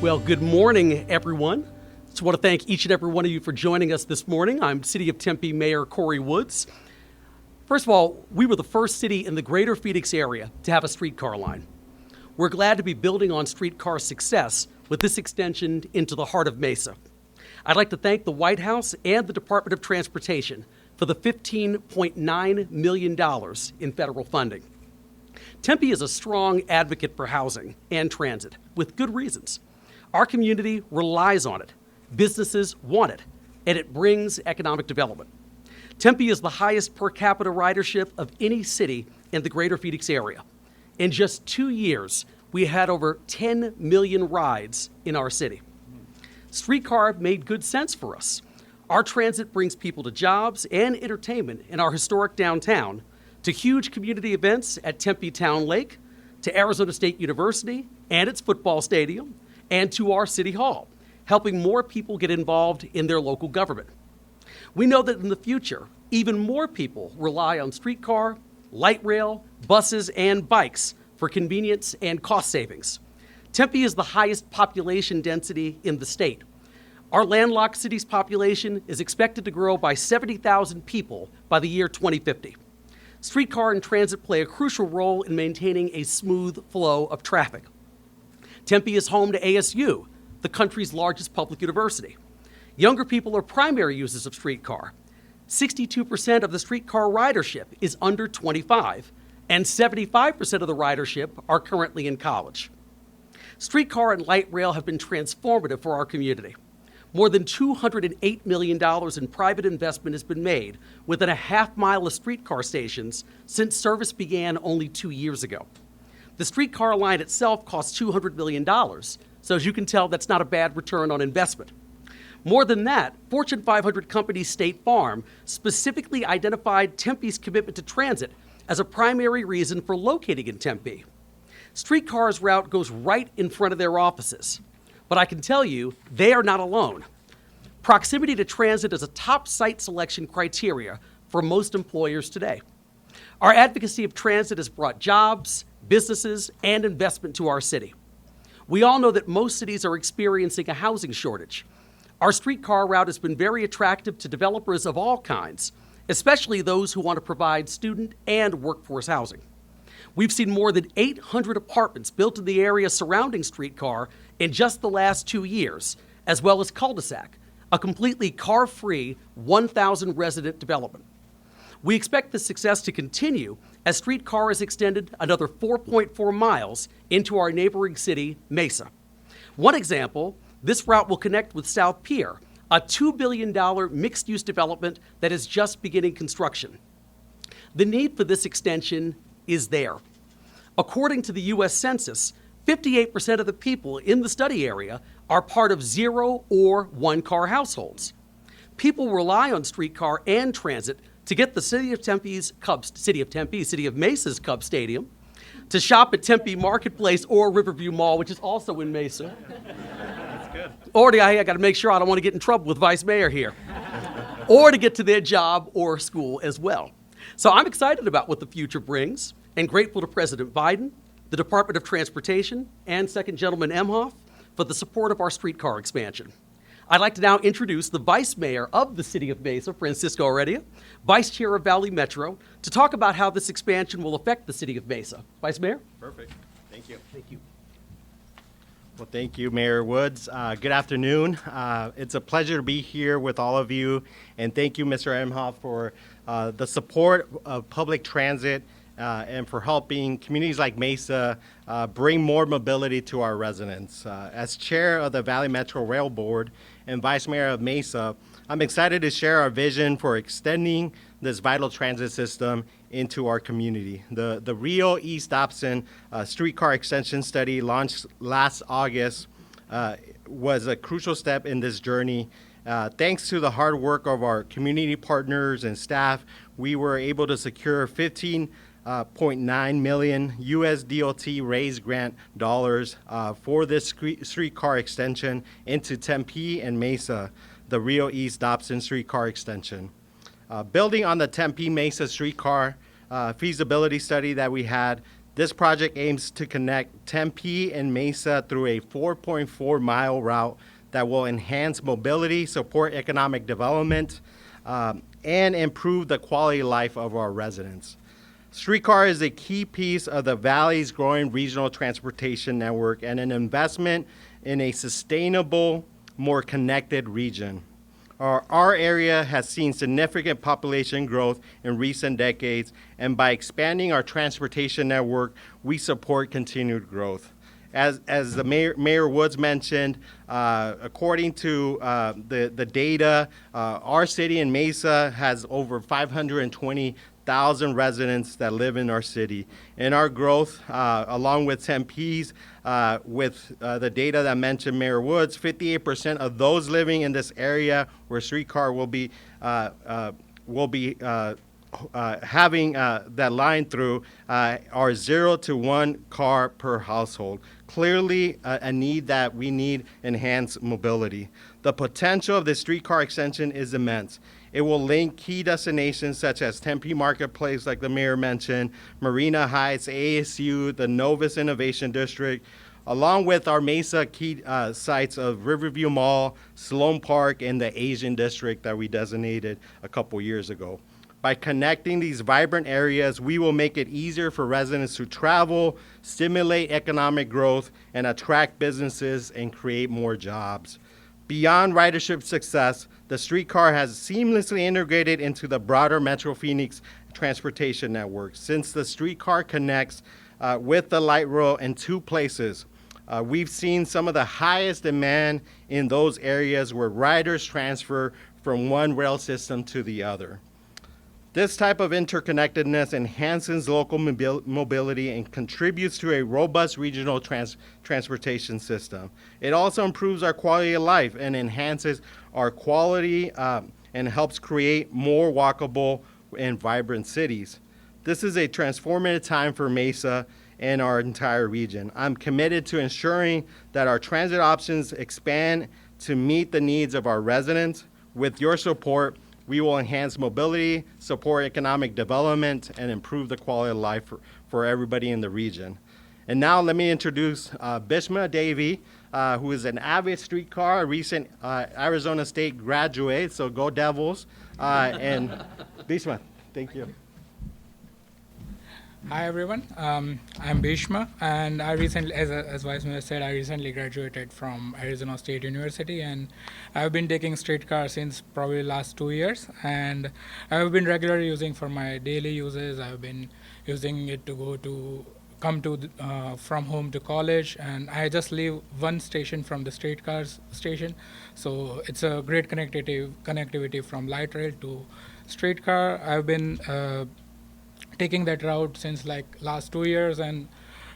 Well, good morning, everyone. Just want to thank each and every one of you for joining us this morning. I'm City of Tempe Mayor Corey Woods. First of all, we were the first city in the greater Phoenix area to have a streetcar line. We're glad to be building on streetcar success with this extension into the heart of Mesa. I'd like to thank the White House and the Department of Transportation for the $15.9 million in federal funding. Tempe is a strong advocate for housing and transit, with good reasons. Our community relies on it, businesses want it, and it brings economic development. Tempe is the highest per capita ridership of any city in the greater Phoenix area. In just 2 years, we had over 10 million rides in our city. Streetcar made good sense for us. Our transit brings people to jobs and entertainment in our historic downtown, to huge community events at Tempe Town Lake, to Arizona State University and its football stadium, and to our City Hall, helping more people get involved in their local government. We know that in the future, even more people rely on streetcar, light rail, buses, and bikes for convenience and cost savings. Tempe is the highest population density in the state. Our landlocked city's population is expected to grow by 70,000 people by the year 2050. Streetcar and transit play a crucial role in maintaining a smooth flow of traffic. Tempe is home to ASU, the country's largest public university. Younger people are primary users of streetcar. 62% of the streetcar ridership is under 25, and 75% of the ridership are currently in college. Streetcar and light rail have been transformative for our community. More than $208 million in private investment has been made within a half mile of streetcar stations since service began only 2 years ago. The streetcar line itself costs $200 million, so as you can tell, that's not a bad return on investment. More than that, Fortune 500 company State Farm specifically identified Tempe's commitment to transit as a primary reason for locating in Tempe. Streetcar's route goes right in front of their offices. But I can tell you, they are not alone. Proximity to transit is a top site selection criteria for most employers today. Our advocacy of transit has brought jobs, businesses, and investment to our city. We all know that most cities are experiencing a housing shortage. Our streetcar route has been very attractive to developers of all kinds, especially those who want to provide student and workforce housing. We've seen more than 800 apartments built in the area surrounding streetcar in just the last 2 years, as well as cul-de-sac, a completely car-free 1,000 resident development. We expect this success to continue as streetcar is extended another 4.4 miles into our neighboring city, Mesa. One example, this route will connect with South Pier, a $2 billion mixed-use development that is just beginning construction. The need for this extension is there. According to the U.S. Census, 58% of the people in the study area are part of 0 or 1 car households. People rely on streetcar and transit to get the City of Mesa's Cub Stadium, to shop at Tempe Marketplace or Riverview Mall, which is also in Mesa. That's good. Or I got to make sure I don't want to get in trouble with Vice Mayor here. Or to get to their job or school as well. So I'm excited about what the future brings and grateful to President Biden, the Department of Transportation, and Second Gentleman Emhoff for the support of our streetcar expansion. I'd like to now introduce the Vice Mayor of the City of Mesa, Francisco Heredia, Vice Chair of Valley Metro, to talk about how this expansion will affect the City of Mesa. Vice Mayor? Perfect. Thank you. Thank you. Well, thank you, Mayor Woods. Good afternoon. It's a pleasure to be here with all of you, and thank you, Mr. Emhoff, for the support of public transit and for helping communities like Mesa bring more mobility to our residents. As chair of the Valley Metro Rail Board and vice mayor of Mesa, I'm excited to share our vision for extending this vital transit system into our community. The Rio East Dobson streetcar extension study launched last August was a crucial step in this journey. Thanks to the hard work of our community partners and staff, we were able to secure $15.9 million US DOT raised grant dollars for this streetcar extension into Tempe and Mesa, the Rio East Dobson streetcar extension. Building on the Tempe Mesa streetcar feasibility study that we had, This project aims to connect Tempe and Mesa through a 4.4-mile route that will enhance mobility, support economic development, and improve the quality of life of our residents. Streetcar is a key piece of the Valley's growing regional transportation network and an investment in a sustainable, more connected region. Our area has seen significant population growth in recent decades, and by expanding our transportation network, we support continued growth. As the Mayor Woods mentioned, according to the data, our city in Mesa has over 520,000 residents that live in our city. And our growth, along with Tempe's, with the data that mentioned Mayor Woods, 58% of those living in this area where streetcar will be having that line through are 0 to 1 car per household. Clearly a need that we need enhanced mobility. The potential of the streetcar extension is immense. It will link key destinations such as Tempe Marketplace, like the mayor mentioned, Marina Heights, ASU, the Novus Innovation District, along with our Mesa key sites of Riverview Mall, Sloan Park, and the Asian District that we designated a couple years ago. By connecting these vibrant areas, we will make it easier for residents to travel, stimulate economic growth, and attract businesses and create more jobs. Beyond ridership success, the streetcar has seamlessly integrated into the broader Metro Phoenix transportation network. Since the streetcar connects with the light rail in 2 places, we've seen some of the highest demand in those areas where riders transfer from one rail system to the other. This type of interconnectedness enhances local mobility and contributes to a robust regional transportation system. It also improves our quality of life and enhances our quality and helps create more walkable and vibrant cities. This is a transformative time for Mesa and our entire region. I'm committed to ensuring that our transit options expand to meet the needs of our residents. With your support, we will enhance mobility, support economic development, and improve the quality of life for everybody in the region. And now let me introduce Bishma Devi, who is an avid streetcar, a recent Arizona State graduate, so go Devils. And Bishma, thank you. Hi everyone, I'm Bhishma, and I recently, as Vice Mayor said, I recently graduated from Arizona State University, and I've been taking streetcar since probably last 2 years, and I've been regularly using for my daily uses. I've been using it to come from home to college, and I just leave one station from the streetcar station, so it's a great connectivity from light rail to streetcar. I've been taking that route since like last 2 years and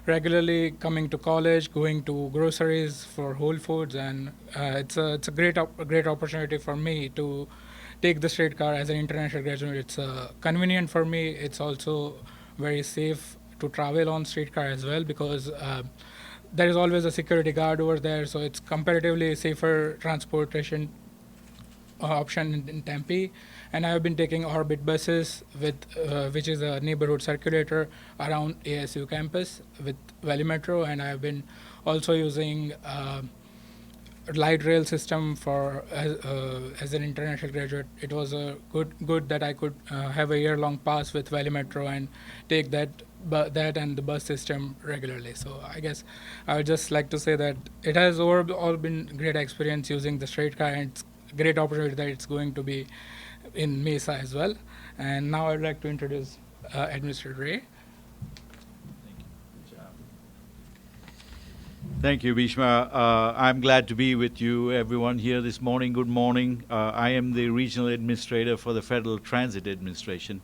regularly coming to college, going to groceries for Whole Foods, and it's a great opportunity for me to take the streetcar as an international graduate. It's convenient for me. It's also very safe to travel on streetcar as well because there is always a security guard over there, so it's comparatively safer transportation option in Tempe. And I have been taking Orbit buses, which is a neighborhood circulator around ASU campus with Valley Metro, and I have been also using light rail system for as an international graduate. It was a good that I could have a year-long pass with Valley Metro and take that and the bus system regularly. So I guess I would just like to say that it has overall been great experience using the streetcar, and it's a great opportunity that it's going to be in Mesa as well. And now I'd like to introduce Administrator Ray. Thank you, Bhishma. I'm glad to be with you, everyone here this morning. Good morning. I am the Regional Administrator for the Federal Transit Administration,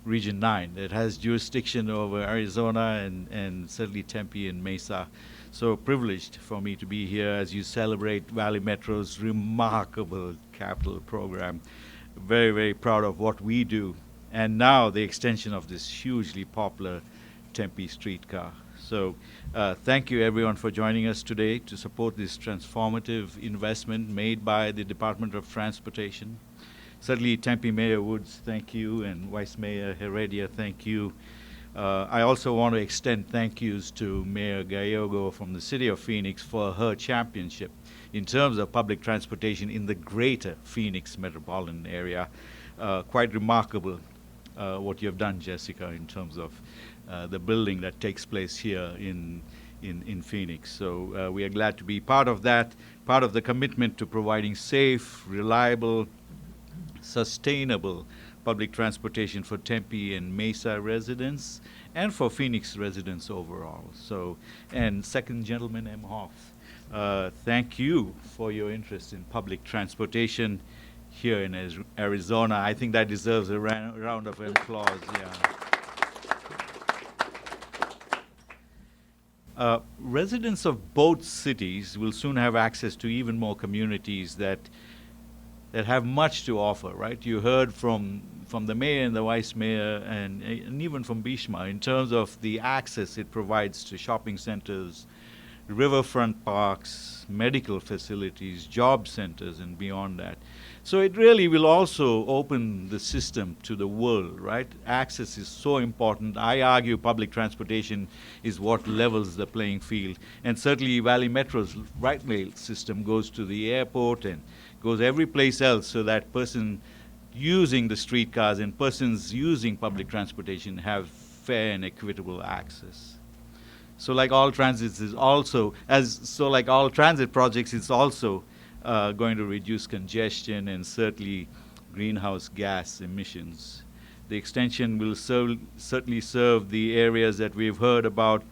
Region 9, that has jurisdiction over Arizona and certainly Tempe and Mesa. So privileged for me to be here as you celebrate Valley Metro's remarkable capital program. Very, very proud of what we do, and now the extension of this hugely popular Tempe streetcar. So thank you everyone for joining us today to support this transformative investment made by the Department of Transportation. Certainly Tempe Mayor Woods, thank you, and Vice Mayor Heredia, thank you I also want to extend thank yous to Mayor Gallego from the City of Phoenix for her championship in terms of public transportation in the greater Phoenix metropolitan area. Quite remarkable what you have done, Jessica, in terms of the building that takes place here in Phoenix. So we are glad to be part of that, part of the commitment to providing safe, reliable, sustainable public transportation for Tempe and Mesa residents and for Phoenix residents overall. So, and second, Gentleman Emhoff, thank you for your interest in public transportation here in Arizona. I think that deserves a round of applause. Yeah. Residents of both cities will soon have access to even more communities that have much to offer, right? You heard from the mayor and the vice mayor and even from Bhishma in terms of the access it provides to shopping centers, riverfront parks, medical facilities, job centers, and beyond that. So it really will also open the system to the world, right? Access is so important. I argue public transportation is what levels the playing field. And certainly Valley Metro's right rail system goes to the airport and goes every place else so that person using the streetcars and persons using public transportation have fair and equitable access. So like all transits is also, like all transit projects, it's also going to reduce congestion and certainly greenhouse gas emissions. The extension will certainly serve the areas that we've heard about.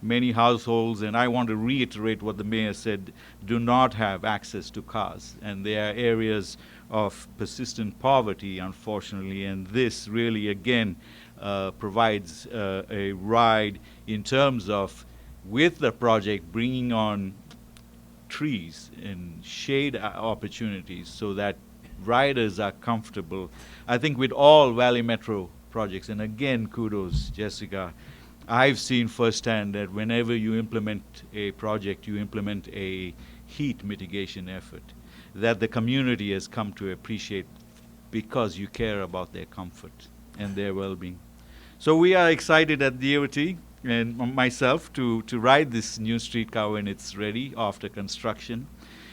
Many households, and I want to reiterate what the mayor said, do not have access to cars. And there are areas of persistent poverty, unfortunately, and this really, again, provides a ride in terms of, with the project, bringing on trees and shade opportunities so that riders are comfortable. I think with all Valley Metro projects, and again, kudos, Jessica, I've seen firsthand that whenever you implement a project, you implement a heat mitigation effort that the community has come to appreciate because you care about their comfort and their well-being. So we are excited at DOT and myself to ride this new streetcar when it's ready after construction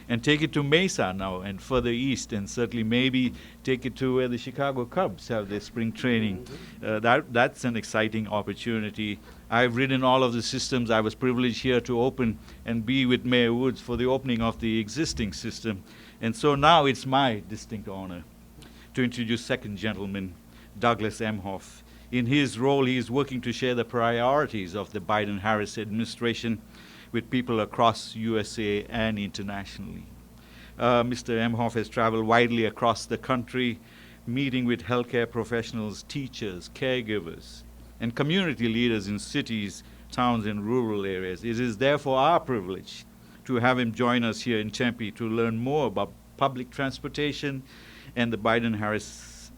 and take it to Mesa now and further east, and certainly maybe take it to where the Chicago Cubs have their spring training. That's an exciting opportunity. I've ridden all of the systems. I was privileged here to open and be with Mayor Woods for the opening of the existing system. And so now it's my distinct honor to introduce second Gentleman Douglas Emhoff. In his role, he is working to share the priorities of the Biden-Harris administration with people across USA and internationally. Mr. Emhoff has traveled widely across the country, meeting with healthcare professionals, teachers, caregivers, and community leaders in cities, towns, and rural areas. It is therefore our privilege to have him join us here in Tempe to learn more about public transportation and the Biden-Harris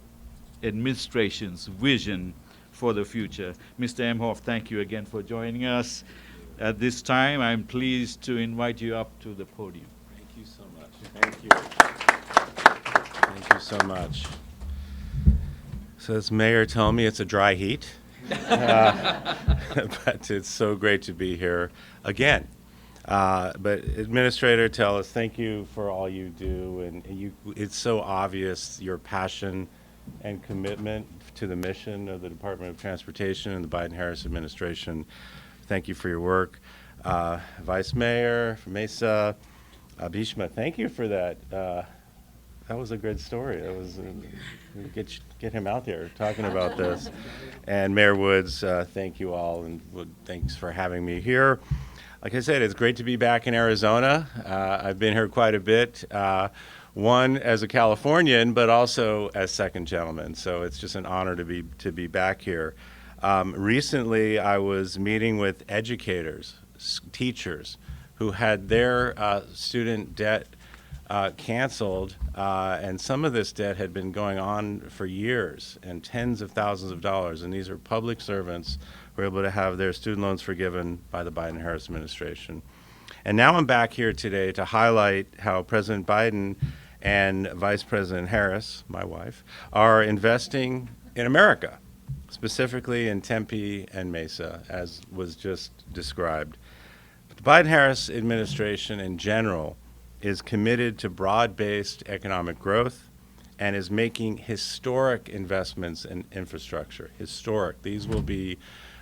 administration's vision for the future. Mr. Emhoff, thank you again for joining us. At this time, I'm pleased to invite you up to the podium. Thank you so much. Thank you. Thank you so much. So as Mayor told me, it's a dry heat. But it's so great to be here again. But Administrator, tell us, thank you for all you do. And it's so obvious your passion and commitment to the mission of the Department of Transportation and the Biden-Harris administration. Thank you for your work. Vice Mayor from Mesa, Bhishma, thank you for that. That was a good story. That was get him out there talking about this. And Mayor Woods, thank you all, and thanks for having me here. Like I said, it's great to be back in Arizona. I've been here quite a bit. One as a Californian, but also as second gentleman. So it's just an honor to be back here. Recently, I was meeting with educators, teachers, who had their student debt canceled, and some of this debt had been going on for years and tens of thousands of dollars. And these are public servants who were able to have their student loans forgiven by the Biden-Harris administration. And now I'm back here today to highlight how President Biden and Vice President Harris, my wife, are investing in America. specifically in Tempe and Mesa, as was just described. But the Biden-Harris administration in general is committed to broad-based economic growth and is making historic investments in infrastructure. Historic. These will be,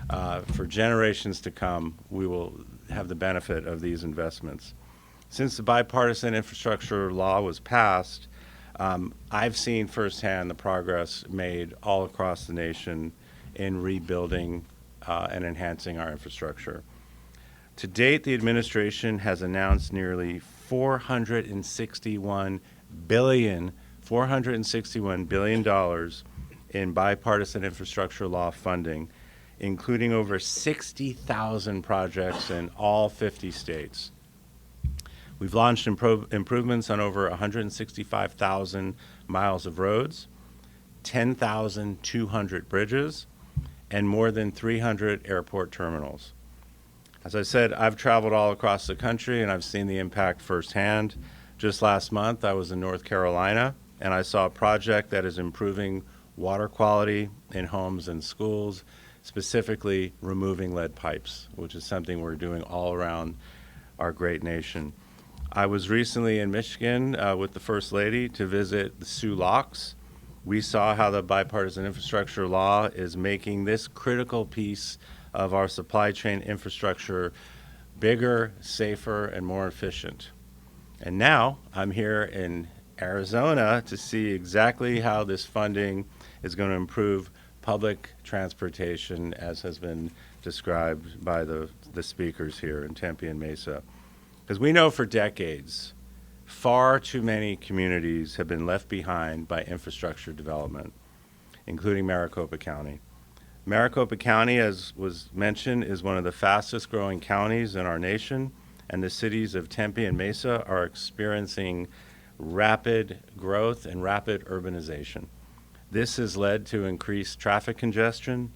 for generations to come, we will have the benefit of these investments. Since the Bipartisan Infrastructure Law was passed, I've seen firsthand the progress made all across the nation in rebuilding and enhancing our infrastructure. To date, the administration has announced nearly $461 billion in bipartisan infrastructure law funding, including over 60,000 projects in all 50 states. We've launched improvements on over 165,000 miles of roads, 10,200 bridges, and more than 300 airport terminals. As I said, I've traveled all across the country and I've seen the impact firsthand. Just last month, I was in North Carolina and I saw a project that is improving water quality in homes and schools, specifically removing lead pipes, which is something we're doing all around our great nation. I was recently in Michigan with the First Lady to visit the Sioux Locks. We saw how the bipartisan infrastructure law is making this critical piece of our supply chain infrastructure bigger, safer, and more efficient. And now I'm here in Arizona to see exactly how this funding is going to improve public transportation, as has been described by the speakers here in Tempe and Mesa. Because we know for decades, far too many communities have been left behind by infrastructure development, including Maricopa County. Maricopa County, as was mentioned, is one of the fastest growing counties in our nation, and the cities of Tempe and Mesa are experiencing rapid growth and rapid urbanization. This has led to increased traffic congestion,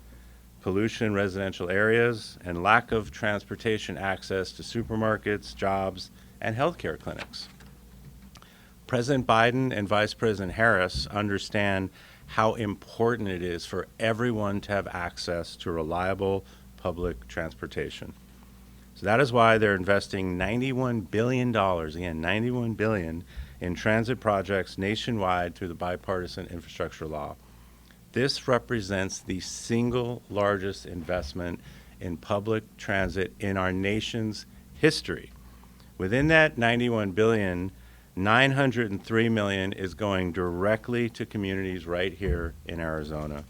pollution in residential areas, and lack of transportation access to supermarkets, jobs, and healthcare clinics. President Biden and Vice President Harris understand how important it is for everyone to have access to reliable public transportation. So that is why they're investing $91 billion, again, $91 billion in transit projects nationwide through the bipartisan infrastructure law. This represents the single largest investment in public transit in our nation's history. Within that $91 billion, $903 million is going directly to communities right here in Arizona.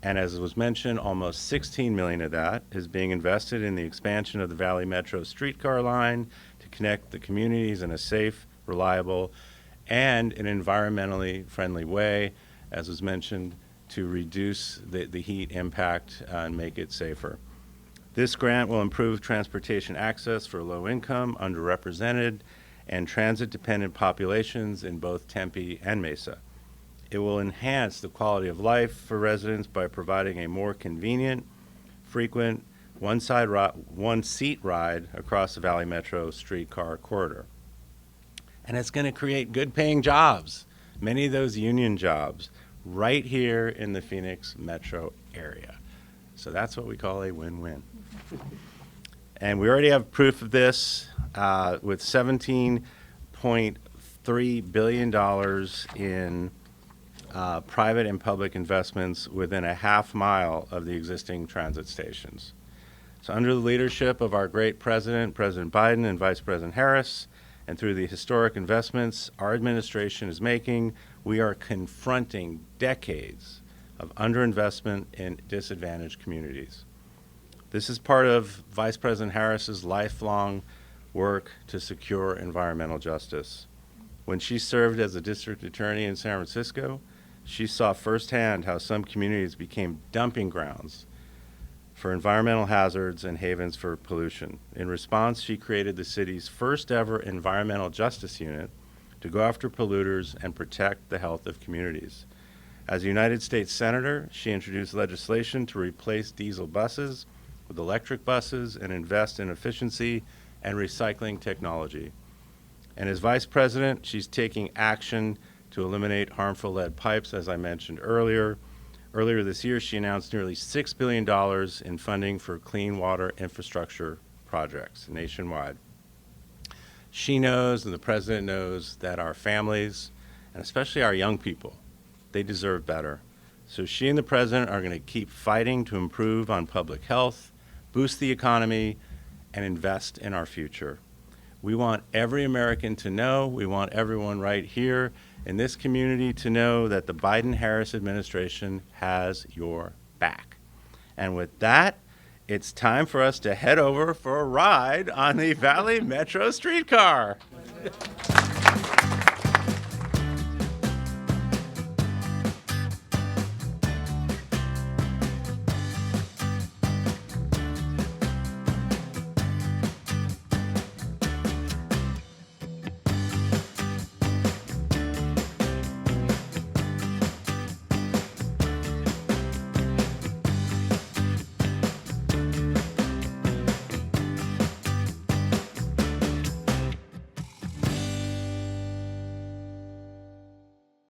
And as was mentioned, almost $16 million of that is being invested in the expansion of the Valley Metro streetcar line to connect the communities in a safe, reliable, and an environmentally friendly way, as was mentioned, to reduce the heat impact and make it safer. This grant will improve transportation access for low-income, underrepresented, and transit-dependent populations in both Tempe and Mesa. It will enhance the quality of life for residents by providing a more convenient, frequent, one-seat ride across the Valley Metro streetcar corridor. And it's going to create good-paying jobs, many of those union jobs, right here in the Phoenix metro area. So that's what we call a win-win. And we already have proof of this with $17.3 billion in private and public investments within a half mile of the existing transit stations. So under the leadership of our great president, President Biden and Vice President Harris, and through the historic investments our administration is making, we are confronting decades of underinvestment in disadvantaged communities. This is part of Vice President Harris's lifelong work to secure environmental justice. When she served as a district attorney in San Francisco, she saw firsthand how some communities became dumping grounds for environmental hazards and havens for pollution. In response, she created the city's first ever environmental justice unit to go after polluters and protect the health of communities. As a United States Senator, she introduced legislation to replace diesel buses with electric buses and invest in efficiency and recycling technology. And as Vice President, she's taking action to eliminate harmful lead pipes, as I mentioned earlier, Earlier this year, she announced nearly $6 billion in funding for clean water infrastructure projects nationwide. She knows, and the president knows, that our families, and especially our young people, they deserve better. So she and the president are going to keep fighting to improve on public health, boost the economy, and invest in our future. We want every American to know, we want everyone right here in this community to know that the Biden-Harris administration has your back. And with that, it's time for us to head over for a ride on the Valley Metro streetcar.